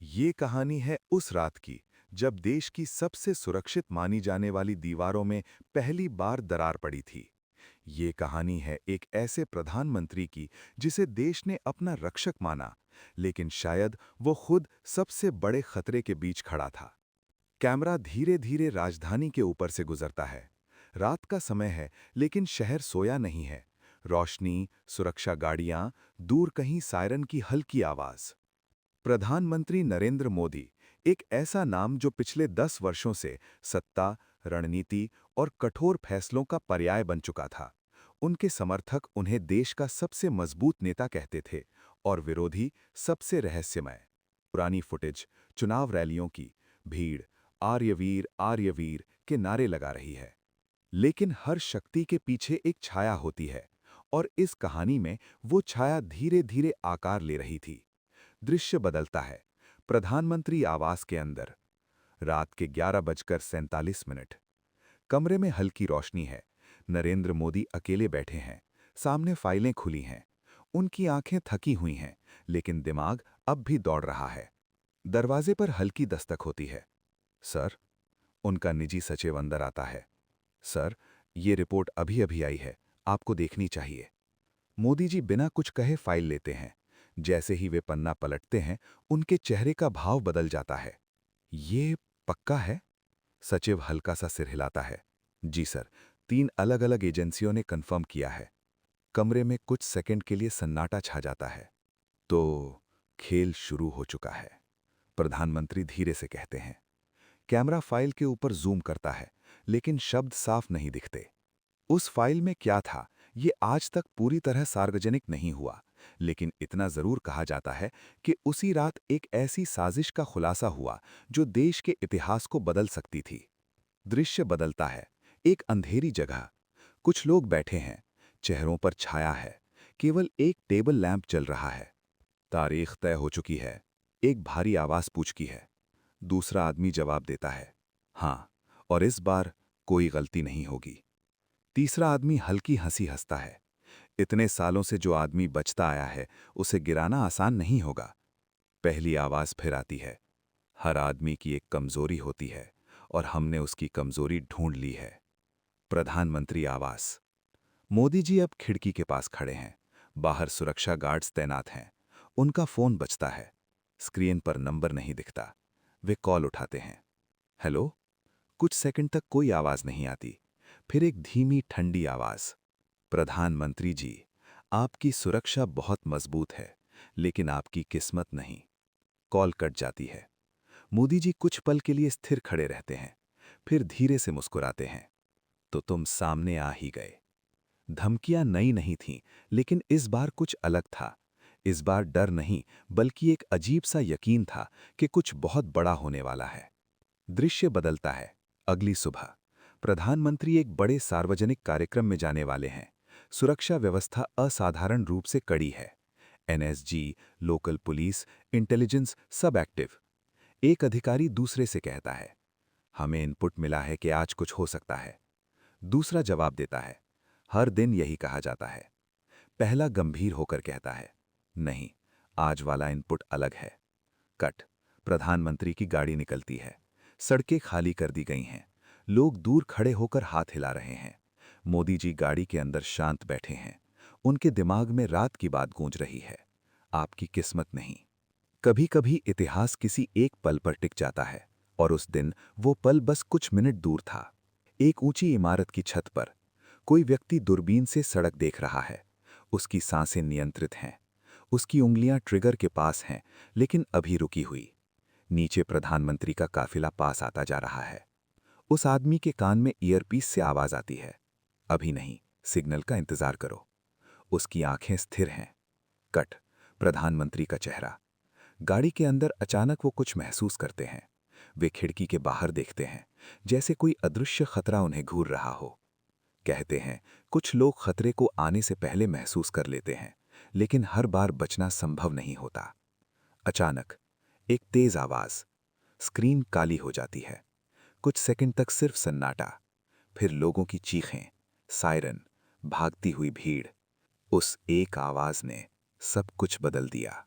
ये कहानी है उस रात की जब देश की सबसे सुरक्षित मानी जाने वाली दीवारों में पहली बार दरार पड़ी थी। ये कहानी है एक ऐसे प्रधानमंत्री की जिसे देश ने अपना रक्षक माना, लेकिन शायद वो खुद सबसे बड़े खतरे के बीच खड़ा था। कैमरा धीरे धीरे राजधानी के ऊपर से गुजरता है। रात का समय है, लेकिन शहर सोया नहीं है। रोशनी, सुरक्षा गाड़ियां, दूर कहीं सायरन की हल्की आवाज। प्रधानमंत्री नरेंद्र मोदी, एक ऐसा नाम जो पिछले 10 वर्षों से सत्ता, रणनीति और कठोर फैसलों का पर्याय बन चुका था। उनके समर्थक उन्हें देश का सबसे मजबूत नेता कहते थे और विरोधी सबसे रहस्यमय। पुरानी फुटेज चुनाव रैलियों की भीड़ आर्यवीर के नारे लगा रही है। लेकिन हर शक्ति के पीछे एक छाया होती है, और इस कहानी में वो छाया धीरे धीरे आकार ले रही थी। दृश्य बदलता है। प्रधानमंत्री आवास के अंदर रात के 11:47। कमरे में हल्की रोशनी है। नरेंद्र मोदी अकेले बैठे हैं। सामने फाइलें खुली हैं। उनकी आंखें थकी हुई हैं, लेकिन दिमाग अब भी दौड़ रहा है। दरवाजे पर हल्की दस्तक होती है। सर, उनका निजी सचिव अंदर आता है। सर, ये रिपोर्ट अभी अभी आई है, आपको देखनी चाहिए। मोदी जी बिना कुछ कहे फाइल लेते हैं। जैसे ही वे पन्ना पलटते हैं, उनके चेहरे का भाव बदल जाता है। ये पक्का है? सचिव हल्का सा सिर हिलाता है। जी सर, 3 अलग-अलग एजेंसियों ने कंफर्म किया है। कमरे में कुछ सेकंड के लिए सन्नाटा छा जाता है। तो खेल शुरू हो चुका है, प्रधानमंत्री धीरे से कहते हैं। कैमरा फाइल के ऊपर जूम करता है, लेकिन शब्द साफ नहीं दिखते। उस फाइल में क्या था, ये आज तक पूरी तरह सार्वजनिक नहीं हुआ, लेकिन इतना जरूर कहा जाता है कि उसी रात एक ऐसी साजिश का खुलासा हुआ जो देश के इतिहास को बदल सकती थी। दृश्य बदलता है। एक अंधेरी जगह। कुछ लोग बैठे हैं। चेहरों पर छाया है। केवल एक टेबल लैंप जल रहा है। तारीख तय हो चुकी है, एक भारी आवाज पूछती है। दूसरा आदमी जवाब देता है, हाँ, और इस बार कोई गलती नहीं होगी। तीसरा आदमी हल्की हंसी हंसता है। इतने सालों से जो आदमी बचता आया है, उसे गिराना आसान नहीं होगा। पहली आवाज फिर आती है। हर आदमी की एक कमजोरी होती है, और हमने उसकी कमजोरी ढूंढ ली है। प्रधानमंत्री आवास। मोदी जी अब खिड़की के पास खड़े हैं। बाहर सुरक्षा गार्ड्स तैनात हैं। उनका फोन बजता है। स्क्रीन पर नंबर नहीं दिखता। वे कॉल उठाते हैं। हेलो। कुछ सेकंड तक कोई आवाज नहीं आती। फिर एक धीमी ठंडी आवाज। प्रधानमंत्री जी, आपकी सुरक्षा बहुत मजबूत है, लेकिन आपकी किस्मत नहीं। कॉल कट जाती है। मोदी जी कुछ पल के लिए स्थिर खड़े रहते हैं, फिर धीरे से मुस्कुराते हैं। तो तुम सामने आ ही गए। धमकियां नई नहीं थीं, लेकिन इस बार कुछ अलग था। इस बार डर नहीं, बल्कि एक अजीब सा यकीन था कि कुछ बहुत बड़ा होने वाला है। दृश्य बदलता है। अगली सुबह प्रधानमंत्री एक बड़े सार्वजनिक कार्यक्रम में जाने वाले हैं। सुरक्षा व्यवस्था असाधारण रूप से कड़ी है। एनएसजी, लोकल पुलिस, इंटेलिजेंस सब एक्टिव। एक अधिकारी दूसरे से कहता है, हमें इनपुट मिला है कि आज कुछ हो सकता है। दूसरा जवाब देता है, हर दिन यही कहा जाता है। पहला गंभीर होकर कहता है, नहीं, आज वाला इनपुट अलग है। कट। प्रधानमंत्री की गाड़ी निकलती है। सड़कें खाली कर दी गई हैं। लोग दूर खड़े होकर हाथ हिला रहे हैं। मोदी जी गाड़ी के अंदर शांत बैठे हैं। उनके दिमाग में रात की बात गूंज रही है। आपकी किस्मत नहीं। कभी कभी इतिहास किसी एक पल पर टिक जाता है, और उस दिन वो पल बस कुछ मिनट दूर था। एक ऊंची इमारत की छत पर कोई व्यक्ति दूरबीन से सड़क देख रहा है। उसकी सांसें नियंत्रित हैं। उसकी उंगलियां ट्रिगर के पास हैं, लेकिन अभी रुकी हुई। नीचे प्रधानमंत्री का काफिला पास आता जा रहा है। उस आदमी के कान में ईयरपीस से आवाज आती है, अभी नहीं, सिग्नल का इंतजार करो। उसकी आंखें स्थिर हैं। कट। प्रधानमंत्री का चेहरा। गाड़ी के अंदर अचानक वो कुछ महसूस करते हैं। वे खिड़की के बाहर देखते हैं, जैसे कोई अदृश्य खतरा उन्हें घूर रहा हो। कहते हैं, कुछ लोग खतरे को आने से पहले महसूस कर लेते हैं, लेकिन हर बार बचना संभव नहीं होता। अचानक एक तेज आवाज। स्क्रीन काली हो जाती है। कुछ सेकंड तक सिर्फ सन्नाटा। फिर लोगों की चीखें, सायरन, भागती हुई भीड़। उस एक आवाज ने सब कुछ बदल दिया।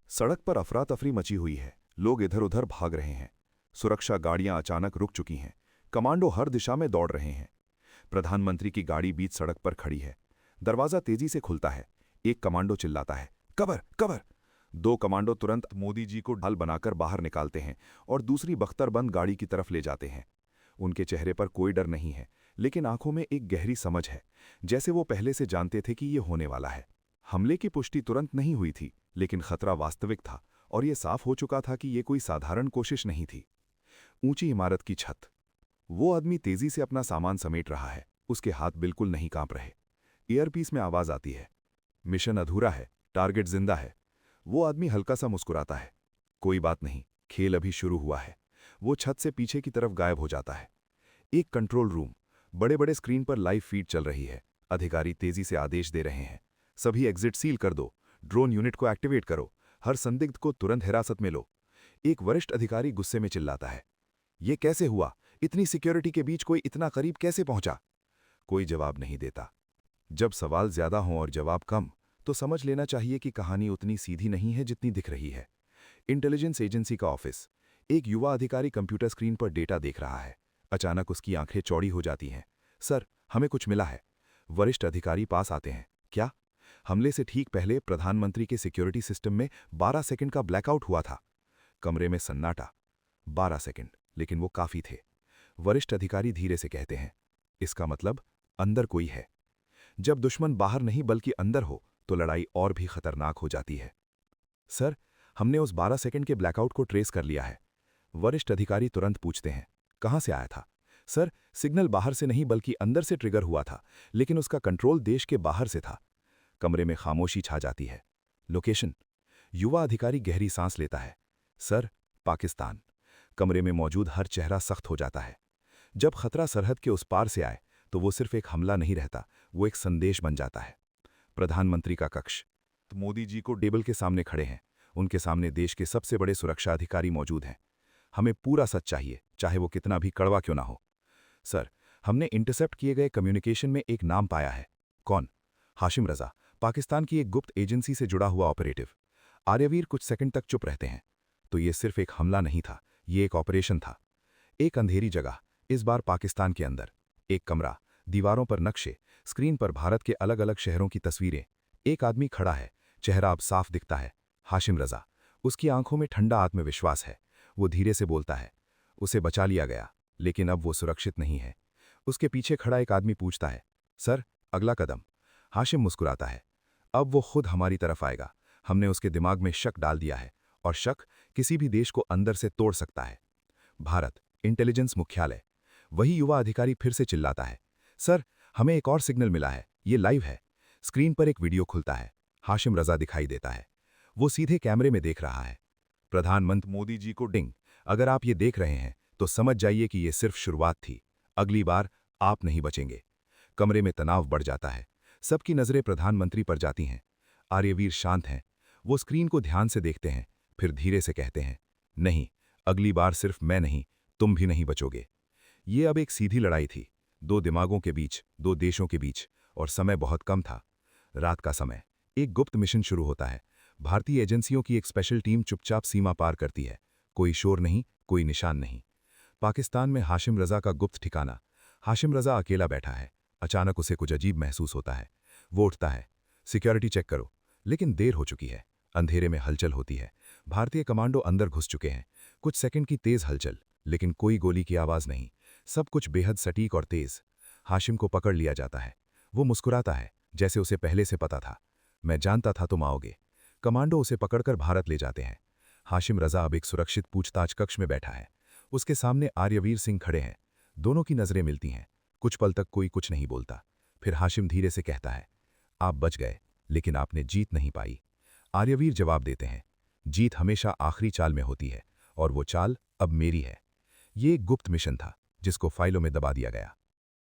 सड़क पर अफरा तफरी मची हुई है। लोग इधर उधर भाग रहे हैं। सुरक्षा गाड़ियां अचानक रुक चुकी हैं। कमांडो हर दिशा में दौड़ रहे हैं। प्रधानमंत्री की गाड़ी बीच सड़क पर खड़ी है। दरवाजा तेजी से खुलता है। एक कमांडो चिल्लाता है, कवर कवर। दो कमांडो तुरंत मोदी जी को ढाल बनाकर बाहर निकालते हैं और दूसरी बख्तरबंद गाड़ी की तरफ ले जाते हैं। उनके चेहरे पर कोई डर नहीं है, लेकिन आंखों में एक गहरी समझ है, जैसे वो पहले से जानते थे कि ये होने वाला है। हमले की पुष्टि तुरंत नहीं हुई थी, लेकिन खतरा वास्तविक था और ये साफ हो चुका था कि ये कोई साधारण कोशिश नहीं थी। ऊंची इमारत की छत। वो आदमी तेजी से अपना सामान समेट रहा है। उसके हाथ बिल्कुल नहीं कांप रहे। ईयरपीस में आवाज आती है, मिशन अधूरा है, टारगेट जिंदा है। वो आदमी हल्का सा मुस्कुराता है। कोई बात नहीं, खेल अभी शुरू हुआ है। वो छत से पीछे की तरफ गायब हो जाता है। एक कंट्रोल रूम। बड़े बड़े स्क्रीन पर लाइव फीड चल रही है। अधिकारी तेजी से आदेश दे रहे हैं, सभी एग्जिट सील कर दो, ड्रोन यूनिट को एक्टिवेट करो, हर संदिग्ध को तुरंत हिरासत में लो। एक वरिष्ठ अधिकारी गुस्से में चिल्लाता है, ये कैसे हुआ? इतनी सिक्योरिटी के बीच कोई इतना करीब कैसे पहुंचा? कोई जवाब नहीं देता। जब सवाल ज्यादा हों और जवाब कम, तो समझ लेना चाहिए कि कहानी उतनी सीधी नहीं है जितनी दिख रही है। इंटेलिजेंस एजेंसी का ऑफिस। एक युवा अधिकारी कंप्यूटर स्क्रीन पर डेटा देख रहा है। अचानक उसकी आंखें चौड़ी हो जाती हैं। सर, हमें कुछ मिला है। वरिष्ठ अधिकारी पास आते हैं। क्या? हमले से ठीक पहले प्रधानमंत्री के सिक्योरिटी सिस्टम में 12 सेकंड का ब्लैकआउट हुआ था। कमरे में सन्नाटा। 12 सेकंड, लेकिन वो काफी थे। वरिष्ठ अधिकारी धीरे से कहते हैं, इसका मतलब अंदर कोई है। जब दुश्मन बाहर नहीं बल्कि अंदर हो, तो लड़ाई और भी खतरनाक हो जाती है। सर, हमने उस 12 सेकंड के ब्लैकआउट को ट्रेस कर लिया है। वरिष्ठ अधिकारी तुरंत पूछते हैं, कहां से आया था? सर, सिग्नल बाहर से नहीं बल्कि अंदर से ट्रिगर हुआ था, लेकिन उसका कंट्रोल देश के बाहर से था। कमरे में खामोशी छा जाती है। लोकेशन? युवा अधिकारी गहरी सांस लेता है। सर, पाकिस्तान। कमरे में मौजूद हर चेहरा सख्त हो जाता है। जब खतरा सरहद के उस पार से आए, तो वो सिर्फ एक हमला नहीं रहता, वो एक संदेश बन जाता है। प्रधानमंत्री का कक्ष। मोदी जी को टेबल के सामने खड़े हैं। उनके सामने देश के सबसे बड़े सुरक्षा अधिकारी मौजूद हैं। हमें पूरा सच चाहिए, चाहे वो कितना भी कड़वा क्यों ना हो। सर, हमने इंटरसेप्ट किए गए कम्युनिकेशन में एक नाम पाया है। कौन? हाशिम रजा, पाकिस्तान की एक गुप्त एजेंसी से जुड़ा हुआ ऑपरेटिव। आर्यवीर कुछ सेकंड तक चुप रहते हैं। तो ये सिर्फ एक हमला नहीं था, ये एक ऑपरेशन था। एक अंधेरी जगह, इस बार पाकिस्तान के अंदर। एक कमरा, दीवारों पर नक्शे, स्क्रीन पर भारत के अलग अलग शहरों की तस्वीरें। एक आदमी खड़ा है, चेहरा अब साफ दिखता है, हाशिम रजा। उसकी आंखों में ठंडा आत्मविश्वास है। वो धीरे से बोलता है, उसे बचा लिया गया, लेकिन अब वो सुरक्षित नहीं है। उसके पीछे खड़ा एक आदमी पूछता है, सर, अगला कदम? हाशिम मुस्कुराता है, अब वो खुद हमारी तरफ आएगा। हमने उसके दिमाग में शक डाल दिया है, और शक किसी भी देश को अंदर से तोड़ सकता है। भारत, इंटेलिजेंस मुख्यालय। वही युवा अधिकारी फिर से चिल्लाता है, सर, हमें एक और सिग्नल मिला है, ये लाइव है। स्क्रीन पर एक वीडियो खुलता है। हाशिम रजा दिखाई देता है। वो सीधे कैमरे में देख रहा है। प्रधानमंत्री मोदी जी को डिंग। अगर आप ये देख रहे हैं, तो समझ जाइए कि ये सिर्फ शुरुआत थी। अगली बार आप नहीं बचेंगे। कमरे में तनाव बढ़ जाता है। सबकी नजरें प्रधानमंत्री पर जाती हैं। आर्यवीर शांत हैं। वो स्क्रीन को ध्यान से देखते हैं, फिर धीरे से कहते हैं, नहीं, अगली बार सिर्फ मैं नहीं, तुम भी नहीं बचोगे। ये अब एक सीधी लड़ाई थी, दो दिमागों के बीच, दो देशों के बीच, और समय बहुत कम था। रात का समय। एक गुप्त मिशन शुरू होता है। भारतीय एजेंसियों की एक स्पेशल टीम चुपचाप सीमा पार करती है। कोई शोर नहीं, कोई निशान नहीं। पाकिस्तान में हाशिम रजा का गुप्त ठिकाना। हाशिम रजा अकेला बैठा है। अचानक उसे कुछ अजीब महसूस होता है। वो उठता है, सिक्योरिटी चेक करो। लेकिन देर हो चुकी है। अंधेरे में हलचल होती है। भारतीय कमांडो अंदर घुस चुके हैं। कुछ सेकंड की तेज हलचल, लेकिन कोई गोली की आवाज नहीं। सब कुछ बेहद सटीक और तेज। हाशिम को पकड़ लिया जाता है। वो मुस्कुराता है, जैसे उसे पहले से पता था। मैं जानता था तुम आओगे। कमांडो उसे पकड़कर भारत ले जाते हैं। हाशिम रजा अब एक सुरक्षित पूछताछ कक्ष में बैठा है। उसके सामने आर्यवीर सिंह खड़े हैं। दोनों की नजरें मिलती हैं। कुछ पल तक कोई कुछ नहीं बोलता। फिर हाशिम धीरे से कहता है, आप बच गए, लेकिन आपने जीत नहीं पाई। आर्यवीर जवाब देते हैं, जीत हमेशा आखिरी चाल में होती है, और वो चाल अब मेरी है। ये एक गुप्त मिशन था, जिसको फाइलों में दबा दिया गया।